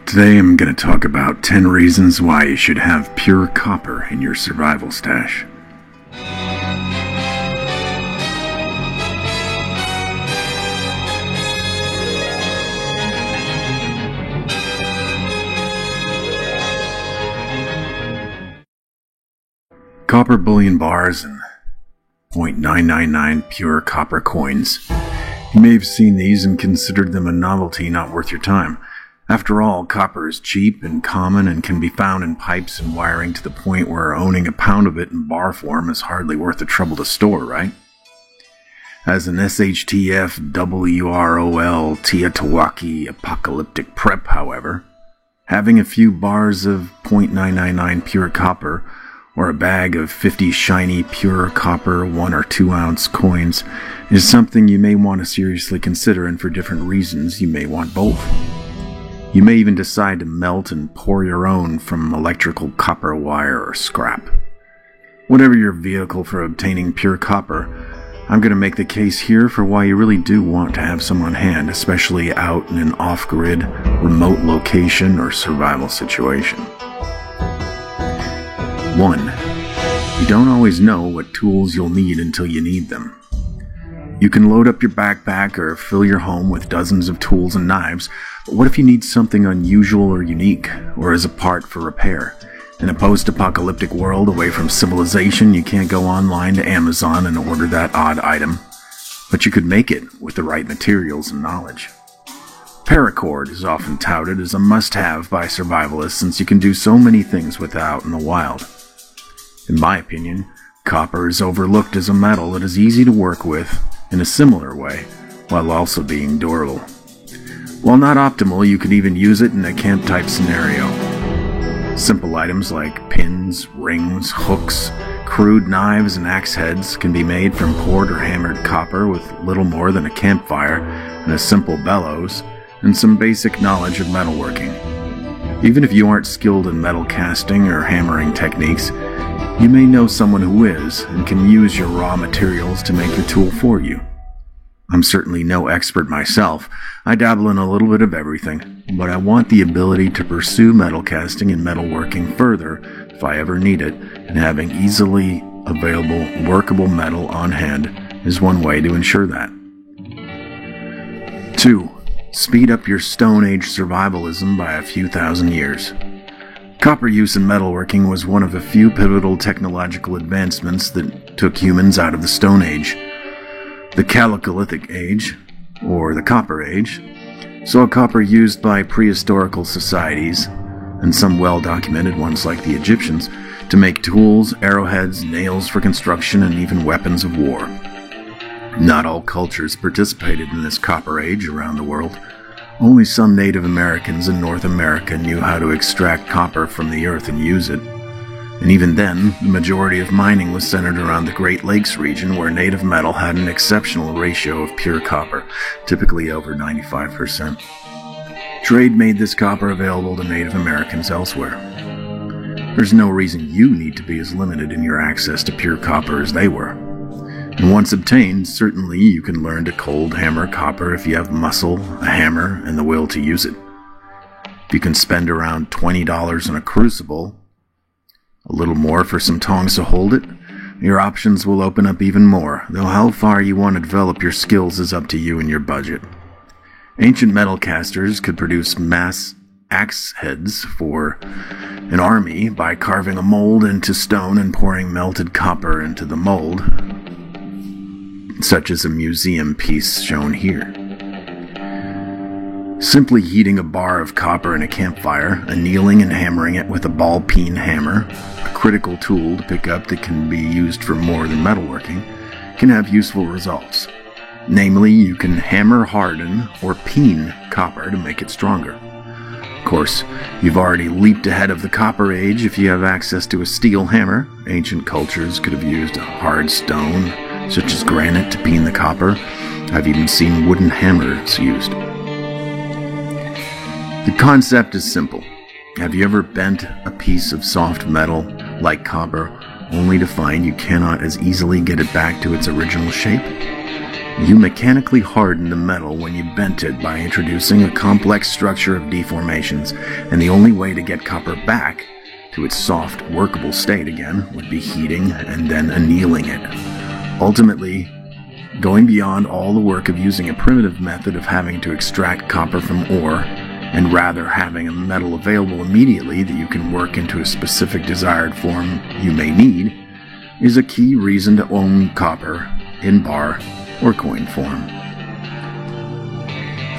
Today I'm going to talk about 10 reasons why you should have pure copper in your survival stash. Copper bullion bars and .999 pure copper coins. You may have seen these and considered them a novelty not worth your time. After all, copper is cheap and common and can be found in pipes and wiring to the point where owning a pound of it in bar form is hardly worth the trouble to store, right? As an SHTF WROL Teotihuacan apocalyptic prep, however, having a few bars of .999 pure copper or a bag of 50 shiny pure copper 1 or 2 ounce coins is something you may want to seriously consider, and for different reasons you may want both. You may even decide to melt and pour your own from electrical copper wire or scrap. Whatever your vehicle for obtaining pure copper, I'm going to make the case here for why you really do want to have some on hand, especially out in an off-grid, remote location or survival situation. 1. You don't always know what tools you'll need until you need them. You can load up your backpack or fill your home with dozens of tools and knives, but what if you need something unusual or unique, or as a part for repair? In a post-apocalyptic world away from civilization, you can't go online to Amazon and order that odd item, but you could make it with the right materials and knowledge. Paracord is often touted as a must-have by survivalists since you can do so many things without in the wild. In my opinion, copper is overlooked as a metal that is easy to work with in a similar way, while also being durable. While not optimal, you could even use it in a camp-type scenario. Simple items like pins, rings, hooks, crude knives, and axe heads can be made from poured or hammered copper with little more than a campfire and a simple bellows, and some basic knowledge of metalworking. Even if you aren't skilled in metal casting or hammering techniques, you may know someone who is and can use your raw materials to make your tool for you. I'm certainly no expert myself. I dabble in a little bit of everything, but I want the ability to pursue metal casting and metalworking further if I ever need it, and having easily available workable metal on hand is one way to ensure that. 2. Speed up your Stone Age survivalism by a few thousand years. Copper use in metalworking was one of a few pivotal technological advancements that took humans out of the Stone Age. The Chalcolithic Age, or the Copper Age, saw copper used by prehistorical societies, and some well-documented ones like the Egyptians, to make tools, arrowheads, nails for construction, and even weapons of war. Not all cultures participated in this Copper Age around the world. Only some Native Americans in North America knew how to extract copper from the earth and use it. And even then, the majority of mining was centered around the Great Lakes region, where native metal had an exceptional ratio of pure copper, typically over 95%. Trade made this copper available to Native Americans elsewhere. There's no reason you need to be as limited in your access to pure copper as they were. And once obtained, certainly you can learn to cold hammer copper if you have muscle, a hammer, and the will to use it. If you can spend around $20 on a crucible, a little more for some tongs to hold it, your options will open up even more, though how far you want to develop your skills is up to you and your budget. Ancient metal casters could produce mass axe heads for an army by carving a mold into stone and pouring melted copper into the mold, such as a museum piece shown here. Simply heating a bar of copper in a campfire, annealing and hammering it with a ball-peen hammer, a critical tool to pick up that can be used for more than metalworking, can have useful results. Namely, you can hammer, harden, or peen copper to make it stronger. Of course, you've already leaped ahead of the Copper Age if you have access to a steel hammer. Ancient cultures could have used a hard stone, such as granite, to peen the copper. I've even seen wooden hammers used. The concept is simple. Have you ever bent a piece of soft metal, like copper, only to find you cannot as easily get it back to its original shape? You mechanically harden the metal when you bent it by introducing a complex structure of deformations, and the only way to get copper back to its soft, workable state again would be heating and then annealing it. Ultimately, going beyond all the work of using a primitive method of having to extract copper from ore, and rather having a metal available immediately that you can work into a specific desired form you may need, is a key reason to own copper in bar or coin form.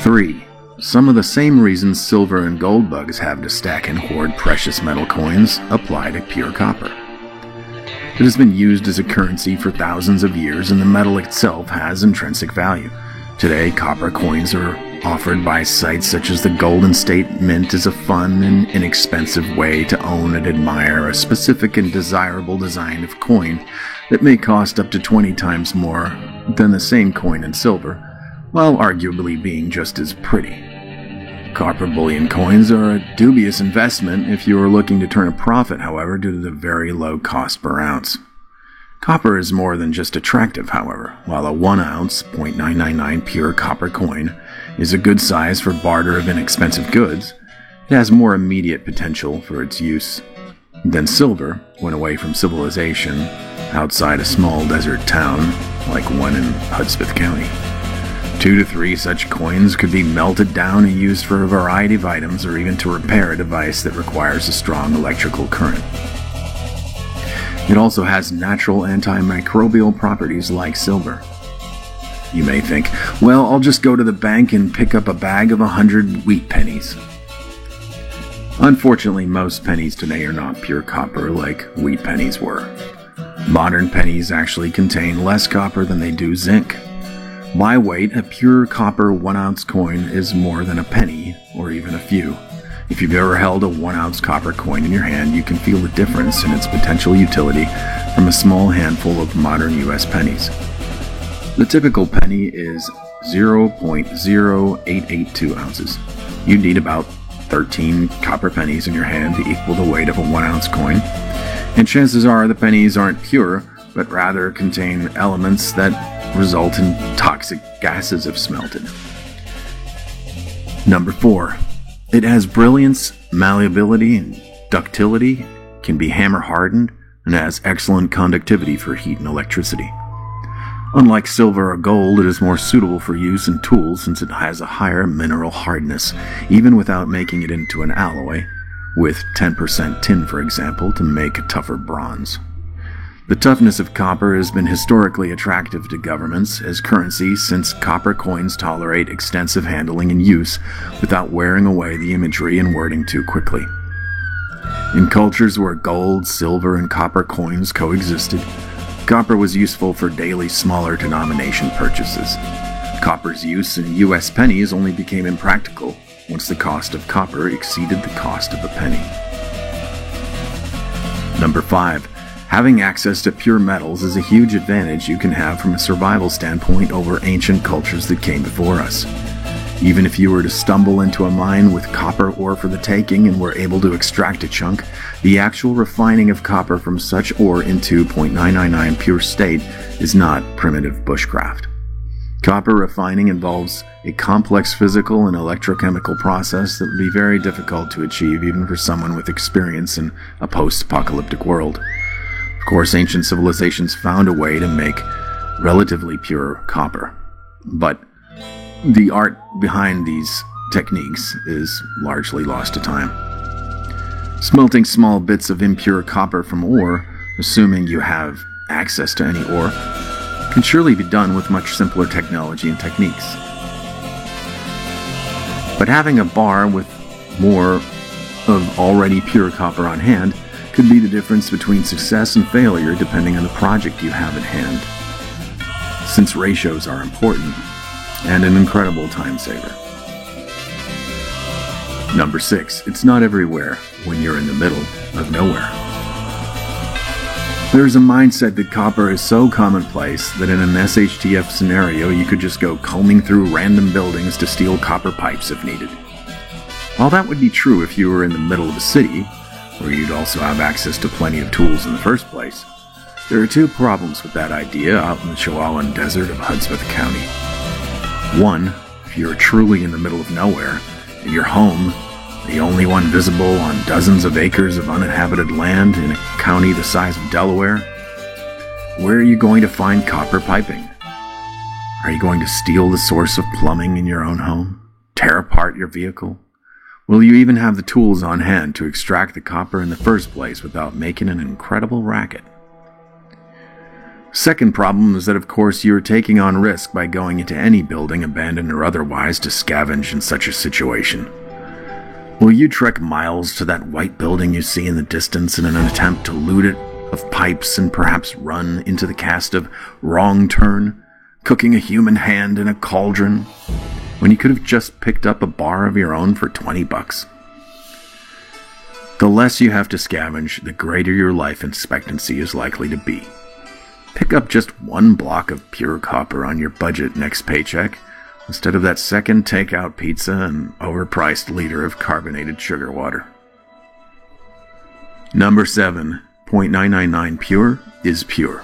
3. Some of the same reasons silver and gold bugs have to stack and hoard precious metal coins apply to pure copper. It has been used as a currency for thousands of years, and the metal itself has intrinsic value. Today, copper coins are offered by sites such as the Golden State Mint as a fun and inexpensive way to own and admire a specific and desirable design of coin that may cost up to 20 times more than the same coin in silver, while arguably being just as pretty. Copper bullion coins are a dubious investment if you are looking to turn a profit, however, due to the very low cost per ounce. Copper is more than just attractive, however. While a 1 ounce, .999 pure copper coin is a good size for barter of inexpensive goods, it has more immediate potential for its use than silver when away from civilization outside a small desert town like one in Hudspeth County. 2 to 3 such coins could be melted down and used for a variety of items, or even to repair a device that requires a strong electrical current. It also has natural antimicrobial properties like silver. You may think, well, I'll just go to the bank and pick up a bag of 100 wheat pennies. Unfortunately, most pennies today are not pure copper like wheat pennies were. Modern pennies actually contain less copper than they do zinc. By weight, a pure copper 1 ounce coin is more than a penny, or even a few. If you've ever held a 1 ounce copper coin in your hand, you can feel the difference in its potential utility from a small handful of modern US pennies. The typical penny is 0.0882 ounces. You'd need about 13 copper pennies in your hand to equal the weight of a 1 ounce coin, and chances are the pennies aren't pure, but rather contain elements that result in toxic gases if smelted. Number 4. It has brilliance, malleability, and ductility, can be hammer hardened, and has excellent conductivity for heat and electricity. Unlike silver or gold, it is more suitable for use in tools since it has a higher mineral hardness, even without making it into an alloy, with 10% tin, for example, to make a tougher bronze. The toughness of copper has been historically attractive to governments as currency, since copper coins tolerate extensive handling and use without wearing away the imagery and wording too quickly. In cultures where gold, silver, and copper coins coexisted, copper was useful for daily smaller denomination purchases. Copper's use in US pennies only became impractical once the cost of copper exceeded the cost of a penny. Number 5. Having access to pure metals is a huge advantage you can have from a survival standpoint over ancient cultures that came before us. Even if you were to stumble into a mine with copper ore for the taking and were able to extract a chunk, the actual refining of copper from such ore into .999 pure state is not primitive bushcraft. Copper refining involves a complex physical and electrochemical process that would be very difficult to achieve even for someone with experience in a post-apocalyptic world. Of course, ancient civilizations found a way to make relatively pure copper, but the art behind these techniques is largely lost to time. Smelting small bits of impure copper from ore, assuming you have access to any ore, can surely be done with much simpler technology and techniques. But having a bar with more of already pure copper on hand could be the difference between success and failure depending on the project you have at hand, since ratios are important and an incredible time saver. Number 6. It's not everywhere when you're in the middle of nowhere. There's a mindset that copper is so commonplace that in an SHTF scenario you could just go combing through random buildings to steal copper pipes if needed. While that would be true if you were in the middle of a city, where you'd also have access to plenty of tools in the first place, There are two problems with that idea out in the Chihuahuan Desert of Hudspeth County. One, if you're truly in the middle of nowhere, and your home, the only one visible on dozens of acres of uninhabited land in a county the size of Delaware, where are you going to find copper piping? Are you going to steal the source of plumbing in your own home? Tear apart your vehicle? Will you even have the tools on hand to extract the copper in the first place without making an incredible racket? Second problem is that, of course, you are taking on risk by going into any building, abandoned or otherwise, to scavenge in such a situation. Will you trek miles to that white building you see in the distance in an attempt to loot it of pipes and perhaps run into the cast of Wrong Turn, cooking a human hand in a cauldron, when you could have just picked up a bar of your own for $20? The less you have to scavenge, the greater your life expectancy is likely to be. Pick up just one block of pure copper on your budget next paycheck, instead of that second takeout pizza and overpriced liter of carbonated sugar water. Number 7. 0.999 pure is pure.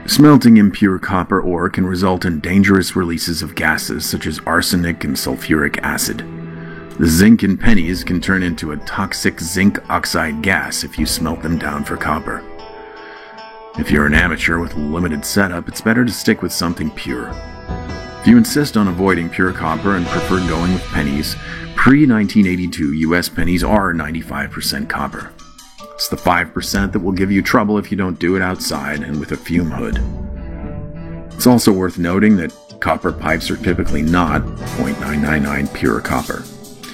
Smelting impure copper ore can result in dangerous releases of gases such as arsenic and sulfuric acid. The zinc in pennies can turn into a toxic zinc oxide gas if you smelt them down for copper. If you're an amateur with a limited setup, it's better to stick with something pure. If you insist on avoiding pure copper and prefer going with pennies, pre-1982 US pennies are 95% copper. It's the 5% that will give you trouble if you don't do it outside and with a fume hood. It's also worth noting that copper pipes are typically not 0.999 pure copper.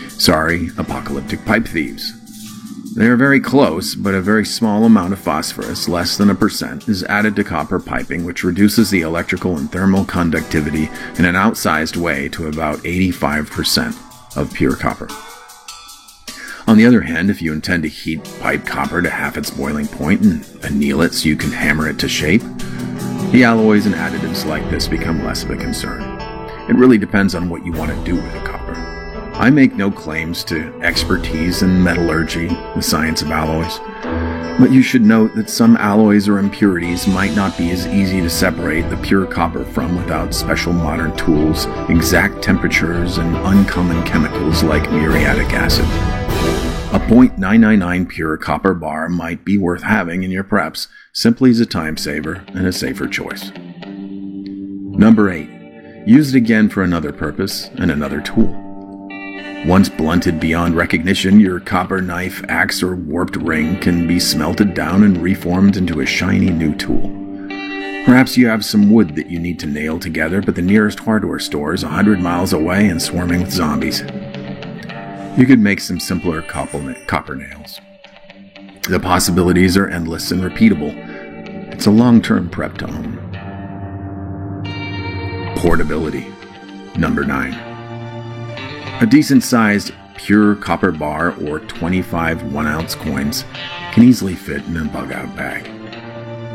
Sorry, apocalyptic pipe thieves. They are very close, but a very small amount of phosphorus, less than 1%, is added to copper piping, which reduces the electrical and thermal conductivity in an outsized way to about 85% of pure copper. On the other hand, if you intend to heat pipe copper to half its boiling point and anneal it so you can hammer it to shape, the alloys and additives like this become less of a concern. It really depends on what you want to do with the copper. I make no claims to expertise in metallurgy, the science of alloys, but you should note that some alloys or impurities might not be as easy to separate the pure copper from without special modern tools, exact temperatures, and uncommon chemicals like muriatic acid. A 0.999 pure copper bar might be worth having in your preps, simply as a time saver and a safer choice. Number 8. Use it again for another purpose and another tool. Once blunted beyond recognition, your copper knife, axe, or warped ring can be smelted down and reformed into a shiny new tool. Perhaps you have some wood that you need to nail together, but the nearest hardware store is 100 miles away and swarming with zombies. You could make some simpler copper nails. The possibilities are endless and repeatable. It's a long-term prep to own. Portability. Number 9. A decent-sized pure copper bar or 25 1-ounce coins can easily fit in a bug-out bag.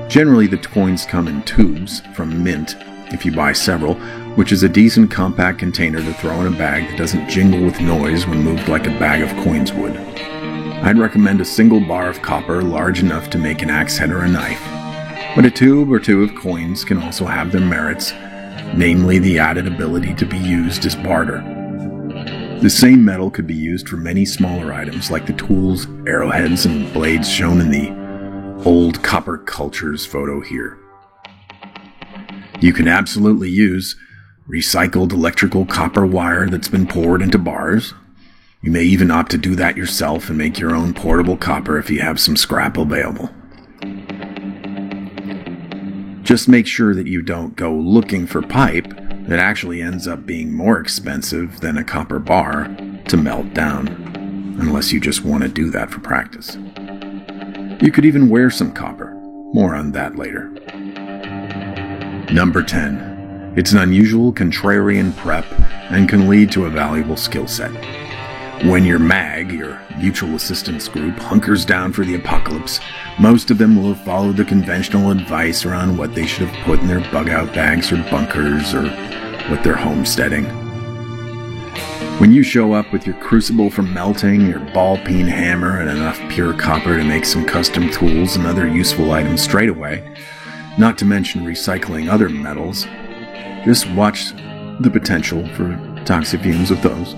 Generally, the coins come in tubes from Mint, if you buy several, which is a decent compact container to throw in a bag that doesn't jingle with noise when moved like a bag of coins would. I'd recommend a single bar of copper large enough to make an axe head or a knife, but a tube or two of coins can also have their merits, namely the added ability to be used as barter. The same metal could be used for many smaller items like the tools, arrowheads, and blades shown in the old copper cultures photo here. You can absolutely use recycled electrical copper wire that's been poured into bars. You may even opt to do that yourself and make your own portable copper if you have some scrap available. Just make sure that you don't go looking for pipe that actually ends up being more expensive than a copper bar to melt down, unless you just want to do that for practice. You could even wear some copper. More on that later. Number 10. It's an unusual contrarian prep and can lead to a valuable skill set. When your MAG, your mutual assistance group, hunkers down for the apocalypse, most of them will have followed the conventional advice around what they should have put in their bug-out bags or bunkers or what they're homesteading. When you show up with your crucible for melting, your ball-peen hammer, and enough pure copper to make some custom tools and other useful items straight away, not to mention recycling other metals, just watch the potential for toxic fumes with those.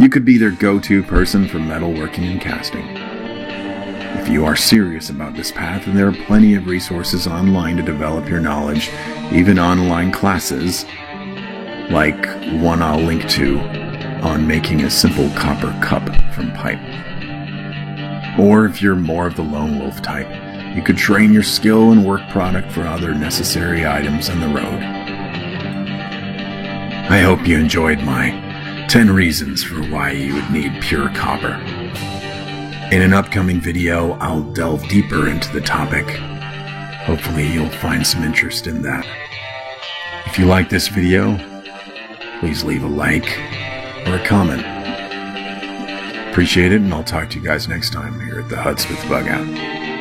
You could be their go-to person for metalworking and casting. If you are serious about this path, then there are plenty of resources online to develop your knowledge, even online classes, like one I'll link to on making a simple copper cup from pipe. Or if you're more of the lone wolf type, you could train your skill and work product for other necessary items on the road. I hope you enjoyed my 10 reasons for why you would need pure copper. In an upcoming video, I'll delve deeper into the topic. Hopefully you'll find some interest in that. If you like this video, please leave a like or a comment. Appreciate it, and I'll talk to you guys next time here at the Hudsmith Bug Out.